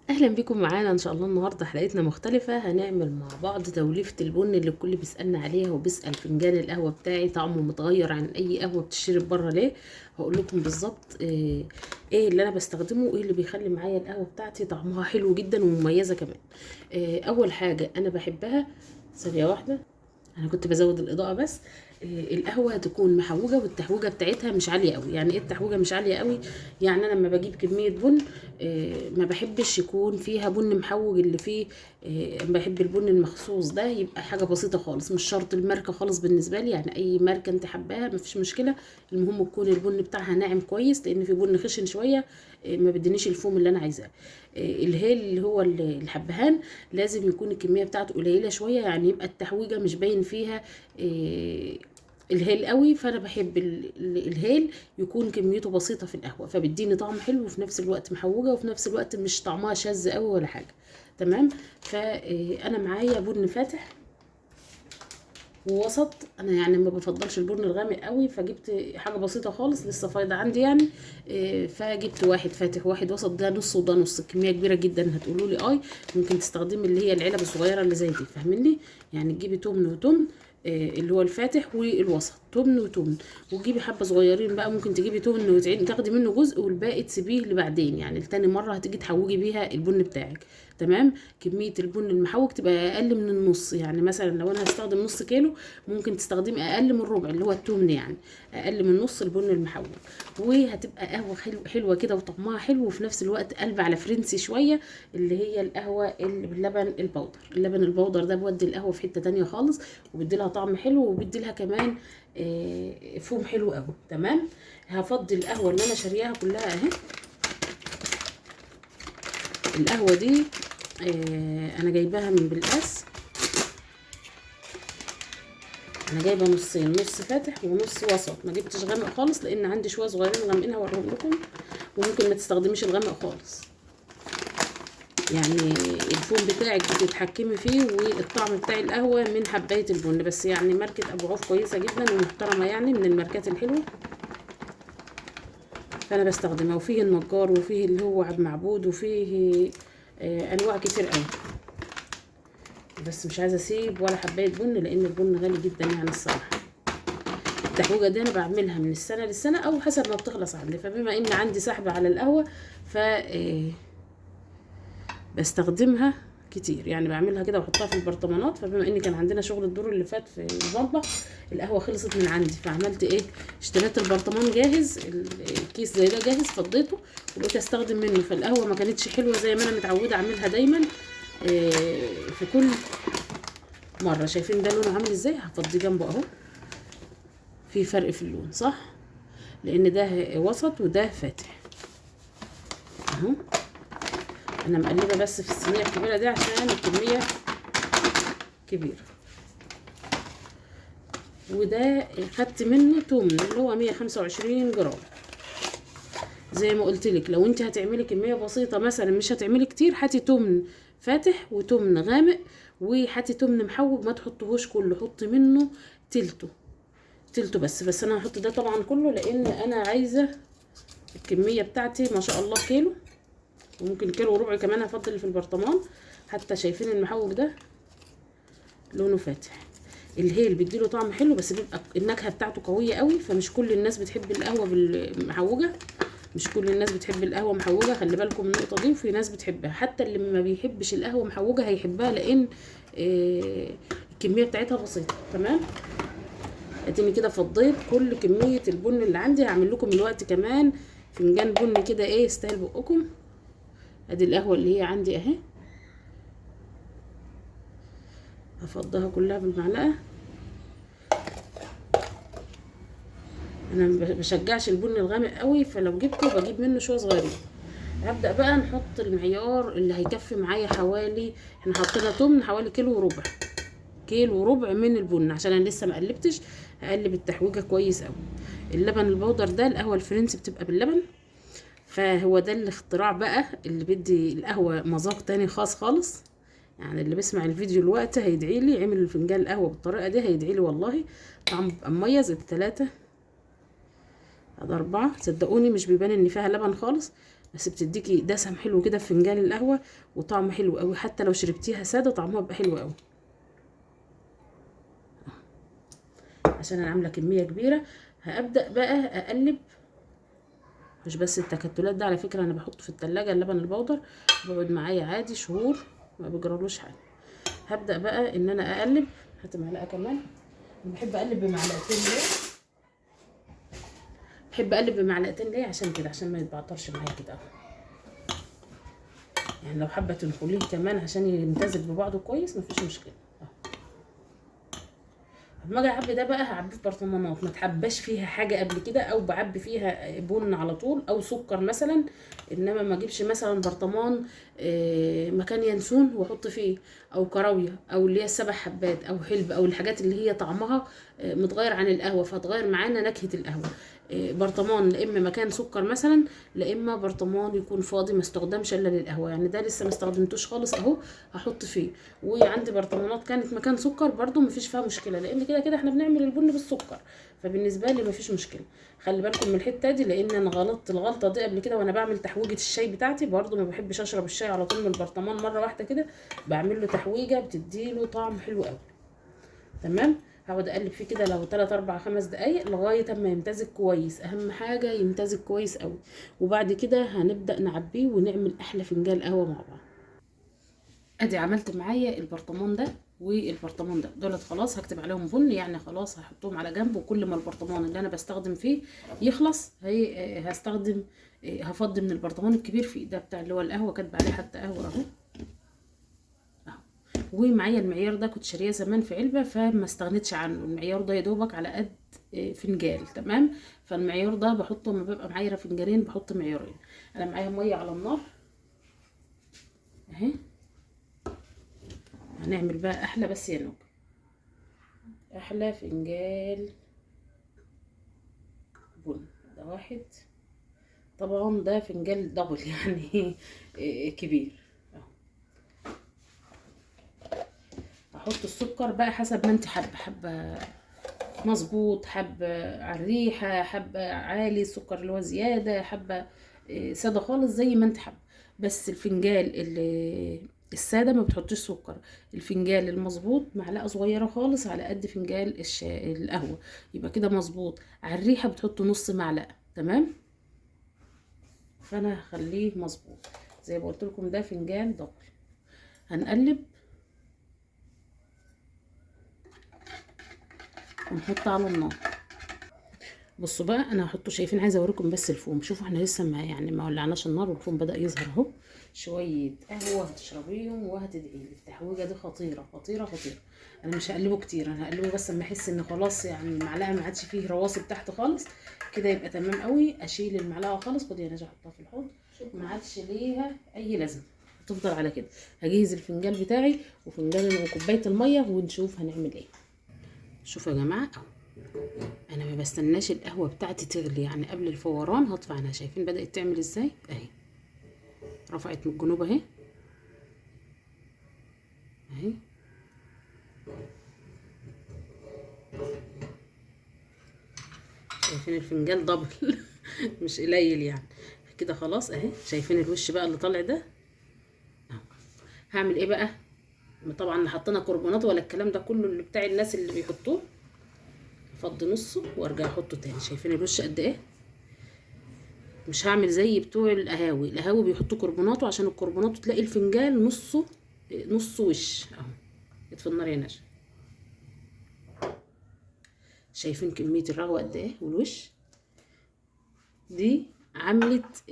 اهلا بكم معانا ان شاء الله. النهارده حلقتنا مختلفه، هنعمل مع بعض توليفه البن اللي الكل بيسالنا عليها وبيسال فنجان القهوه بتاعي طعمه متغير عن اي قهوه بتشرب بره ليه. هقول لكم بالظبط ايه اللي انا بستخدمه وايه اللي بيخلي معايا القهوه بتاعتي طعمها حلو جدا ومميزه كمان. اول حاجه انا بحبها، ثانيه واحده، انا كنت بزود الاضاءه بس. القهوه تكون محوجه والتحويجه بتاعتها مش عاليه قوي. يعني ايه التحويجه مش عاليه قوي؟ يعني انا لما بجيب كميه بن، ما بحبش يكون فيها بن محوج اللي فيه. بحب البن المخصوص ده يبقى حاجه بسيطه خالص، مش شرط الماركه خالص بالنسبه لي، يعني اي ماركه انت حباها مفيش مشكله. المهم يكون البن بتاعها ناعم كويس، لان في بن خشن شويه ما بدنيش الفوم اللي انا عايزاه. الهيل اللي هو الحبهان لازم يكون الكميه بتاعته قليله شويه، يعني يبقى التحويجه مش باين فيها الهيل قوي. فانا بحب الهيل يكون كميته بسيطه في القهوه، فبيديني طعم حلو وفي نفس الوقت محوجه وفي نفس الوقت مش طعمها شاذ قوي ولا حاجه. تمام. فانا معايا بن فاتح ووسط. انا يعني ما بفضلش البن الغامق قوي، فجبت حاجه بسيطه خالص لسه فايضه عندي يعني. فجبت واحد فاتح وواحد وسط، ده نص وده نص. كميه كبيره جدا هتقولوا لي ممكن تستخدمي اللي هي العلب الصغيره اللي زي دي، فاهميني؟ يعني تجيبي تمن وتمن، اللي هو الفاتح والوسط، تمن وتمن. وتجيبي حبه صغيرين بقى، ممكن تجيبي تمن وتعين تاخدي منه جزء والباقي تسيبيه لبعدين، يعني لتاني مره هتيجي تحوجي بيها البن بتاعك. تمام. كميه البن المحوج تبقى اقل من النص، يعني مثلا لو انا هستخدم نص كيلو ممكن تستخدمي اقل من ربع اللي هو التمن، يعني اقل من نص البن المحوج. وهتبقى قهوه حلوه كده وطعمها حلو، وفي نفس الوقت قلب على فرنسي شويه، اللي هي القهوه اللي باللبن البودر. اللبن البودر ده بودي القهوه في حته تانية خالص، وبيدي لها طعم حلو وبيدي لها كمان فوم حلو قوي. تمام. هفضي القهوه اللي انا شارياها كلها اهي. القهوه دي انا جايباها من بالقاس. انا جايبه نصين، نص فاتح ونص وسط، ما جبتش غامق خالص لان عندي شويه صغيرين غامقين هوريهم لكم. وممكن ما تستخدميش الغامق خالص، يعني الفوم بتاعك بتتحكمي فيه والطعم بتاع القهوه من حبايه البن بس. يعني ماركه ابو عوف كويسه جدا ومحترمه، يعني من الماركات الحلوه، فانا بستخدمها. وفيه النجار وفيه اللي هو عبد معبود وفيه انواع كتير قوي. بس مش عايزه اسيب ولا حبايه بن لان البن غالي جدا يعني الصراحه. التحويجه دي انا بعملها من السنه للسنه او حسب ما بتخلص عندي، فبما ان عندي سحب على القهوه ف بستخدمها كتير، يعني بعملها كده واحطها في البرطمانات. فبما ان كان عندنا شغل الدور اللي فات في المطبخ، القهوه خلصت من عندي، فعملت اشتريت البرطمان جاهز، الكيس زي ده جاهز، فضيته وبقيت استخدم منه. فالقهوه ما كانتش حلوه زي ما انا متعوده اعملها دايما في كل مره. شايفين ده لونه عامل ازاي؟ هفضي جنبه اهو، في فرق في اللون صح؟ لان ده وسط وده فاتح اهو. انا مقلبه بس في الصينيه الكبيره دي عشان الكميه كبيره. وده خدت منه تمن اللي هو 125 جرام. زي ما قلت لك، لو انت هتعملي كميه بسيطه مثلا مش هتعملي كتير، هاتي تمن فاتح وتمن غامق، وهاتي تمن محوج ما تحطوهوش كله، حطي منه تلته تلته بس انا هحط ده طبعا كله لان انا عايزه الكميه بتاعتي ما شاء الله كيلو، وممكن كيلو وربع كمان. هفضل اللي في البرطمان. حتى شايفين المحوج ده لونه فاتح. الهيل بيديله طعم حلو بس بيبقى النكهه بتاعته قويه قوي، فمش كل الناس بتحب القهوه بالمحوجه. مش كل الناس بتحب القهوه محوجه، خلي بالكم من النقطه دي. وفي ناس بتحبها، حتى اللي ما بيحبش القهوه محوجه هيحبها لان الكميه بتاعتها بسيطه. تمام. اديني كده فضيت كل كميه البن اللي عندي. هعمل لكم دلوقتي كمان فنجان بن كده يستاهل بقكم. ادي القهوه اللي هي عندي اهي، هفضها كلها بالمعلقه. انا ما بشجعش البن الغامق قوي، فلو جبته بجيب منه شويه صغيرين. هبدا بقى نحط المعيار اللي هيكفي معايا حوالي، احنا حطينا تمن حوالي كيلو وربع، كيلو وربع من البن، عشان انا لسه ما قلبتش. هقلب التحويجه كويس قوي. اللبن البودر ده القهوه الفرنسي بتبقى باللبن، فهو ده الاختراع بقى اللي بيدي القهوه مذاق تاني خاص خالص. يعني اللي بيسمع الفيديو الوقت هيدعي لي، عمل فنجان القهوه بالطريقه دي هيدعي لي والله. طعمه بيبقى مميز. التلاته، ده 4. صدقوني مش بيبان ان فيها لبن خالص، بس بتديكي دسم حلو كده في فنجان القهوه، وطعم حلو قوي. حتى لو شربتيها ساده طعمها بيبقى حلو قوي. عشان انا عامله كميه كبيره، هبدا بقى اقلب. مش بس التكتلات ده، على فكره انا بحطه في التلاجة اللبن البودر، بيقعد معايا عادي شهور ما بيجرالوش حاجه. هبدا بقى ان انا اقلب. هات معلقه كمان. انا بحب اقلب بمعلقتين. ليه بحب اقلب بمعلقتين؟ ليه؟ عشان كده، عشان ما يتبعترش معايا كده. يعني لو حابه تنخليه كمان عشان يمتزج ببعضه كويس مفيش مشكله. لما اجي اعبي ده بقى هعبيه في برطمانات ما تحباش فيها حاجه قبل كده، او بعبي فيها بن على طول او سكر مثلا. انما ما اجيبش مثلا برطمان مكان ينسون واحط فيه، او كراويه، او اللي هي السبع حبات، او حلب، او الحاجات اللي هي طعمها متغير عن القهوه فتغير معانا نكهه القهوه. برطمان لا اما مكان سكر مثلا، لا اما برطمان يكون فاضي ما استخدمش الا للقهوه. يعني ده لسه ما استخدمتوش خالص اهو، هحط فيه. وعندي برطمانات كانت مكان سكر برضو مفيش فيها مشكله، لان كده كده احنا بنعمل البن بالسكر، فبالنسبه لي مفيش مشكله. خلي بالكم من الحته دي، لان انا غلطت الغلطه دي قبل كده وانا بعمل تحويجه الشاي بتاعتي. برضو ما بحبش اشرب الشاي على طول من البرطمان مره واحده كده، بعمل له تحويجه بتديله طعم حلو قوي. تمام. هقعد اقلب فيه كده لو 3 4 5 دقايق لغايه اما يمتزج كويس. اهم حاجه يمتزج كويس قوي. وبعد كده هنبدا نعبيه ونعمل احلى فنجان قهوه مع بعض. ادي عملت معايا البرطمان ده والبرطمان ده، دولت خلاص هكتب عليهم بن، يعني خلاص هحطهم على جنب. وكل ما البرطمان اللي انا بستخدم فيه يخلص هستخدم، هفضي من البرطمان الكبير فيه ده بتاع اللي هو القهوه، كاتبه عليه حتى قهوه اهو. ومعايا المعيار ده كنت شاريه زمان في علبه، فما استغنيتش عنه. المعيار ده يا دوبك على قد فنجان. تمام. فالمعيار ده بحطه لما ببقى معايره فنجانين، بحط معيارين. انا معايا ميه على النار اهي. هنعمل بقى احلى، بس يا نوب، احلى فنجان بن. ده واحد، طبعا ده فنجان دبل يعني كبير. هحط السكر بقى حسب ما انت حابه مظبوط، حبه على الريحه، حبه عالي السكر اللي هو زياده، حبه ساده خالص زي ما انت حابه. بس الفنجان اللي الساده ما بتحطيش سكر. الفنجان المظبوط معلقه صغيره خالص على قد فنجان القهوه، يبقى كده مظبوط. على الريحه بتحط نص معلقه. تمام. فانا هخليه مظبوط زي ما قلت لكم. ده فنجان دبل. هنقلب ونحط على النار. بصوا بقى انا هحطه، شايفين؟ عايزه اوريكم بس الفوم. شوفوا احنا لسه ما ولعناش النار والفوم بدا يظهر اهو. شويه قهوه هتشربيهم وهتدعي لي. التحويجه دي خطيره خطيره خطيره. انا مش هقلبه كتير، انا هقلبه بس اما احس ان خلاص يعني المعلقه ما عادش فيه رواسب تحت خالص كده، يبقى تمام قوي. اشيل المعلقه خالص. خدي يا نجا احطها في الحوض، ما عادش ليها اي لازمه، هتفضل على كده. هجهز الفنجان بتاعي وفنجان وكوبايه الميه ونشوف هنعمل ايه. شوفوا يا جماعه اهو، انا ما بستناش القهوه بتاعتي تغلي، يعني قبل الفوران هطفي عنها. شايفين بدات تعمل ازاي اهي؟ رفعت من الجنوب اهي اهي. شايفين الفنجان دبل مش قليل يعني كده. خلاص اهي. شايفين الوش بقى اللي طالع ده اهو. هعمل ايه بقى؟ طبعا لا حطينا كربونات ولا الكلام ده كله اللي بتاع الناس اللي بيحطوه. افضي نصه وارجع احطه تاني. شايفين الوش قد ايه؟ مش هعمل زي بتوع القهاوي. القهاوي بيحطوا كربوناته عشان الكربونات تلاقي الفنجان نصه نص وش اهو. اطفي النار يا نجا. شايفين كميه الرغوه قد ايه والوش؟ دي عملت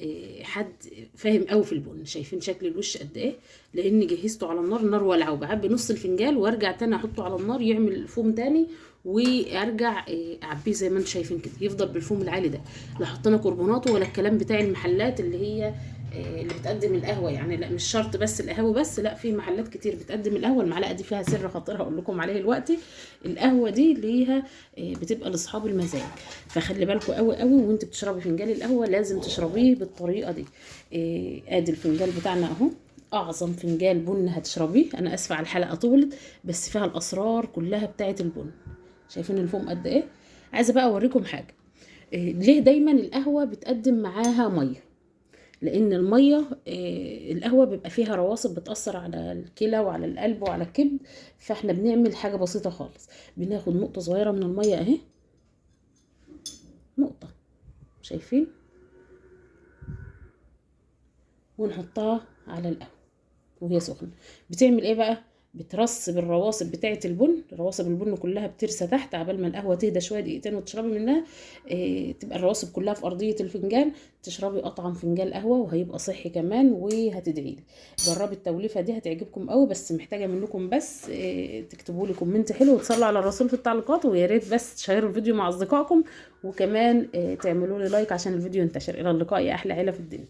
حد فاهم قوي في البن. شايفين شكل الوش قد ايه؟ لاني جهزته على النار، النار ولعه، وبعبي نص الفنجان وارجع تاني احطه على النار يعمل فوم تاني، وارجع اعبيه زي ما انتم شايفين كده، يفضل بالفوم العالي ده. لا حطينا كربوناته ولا الكلام بتاع المحلات اللي هي اللي بتقدم القهوه. يعني لا، مش شرط بس القهوه بس، لا، في محلات كتير بتقدم القهوه. المعلقه دي فيها سر خطير هقول لكم عليه دلوقتي. القهوه دي ليها بتبقى لاصحاب المزاج، فخلي بالكم قوي قوي وانت بتشربي فنجان القهوه لازم تشربيه بالطريقه دي. ادي الفنجان بتاعنا اهو، اعظم فنجان بن هتشربيه. انا اسفه على الحلقه طولت، بس فيها الاسرار كلها بتاعه البن. شايفين الفوم قد ايه؟ عايزه بقى اوريكم حاجه. ليه دايما القهوه بتقدم معاها ميه؟ لان الميه القهوه بيبقى فيها رواسب بتاثر على الكلى وعلى القلب وعلى الكبد. فاحنا بنعمل حاجه بسيطه خالص، بناخد نقطه صغيره من الميه اهي، نقطه، شايفين، ونحطها على القهوه وهي سخنه. بتعمل ايه بقى؟ بترسب الرواسب بتاعه البن، رواسب البن كلها بترسى تحت عبال ما القهوه تهدى شويه دقيقتين وتشربي منها. تبقى الرواسب كلها في ارضيه الفنجان، تشربي اطعم فنجان قهوه وهيبقى صحي كمان وهتدعي لي. جربي التوليفه دي هتعجبكم قوي، بس محتاجه منكم بس تكتبوا لي كومنت حلو وتصلوا على الرسول في التعليقات، ويا ريت بس تشيروا الفيديو مع اصدقائكم، وكمان تعملوا لي لايك عشان الفيديو ينتشر. الى اللقاء يا احلى عيله في الدنيا.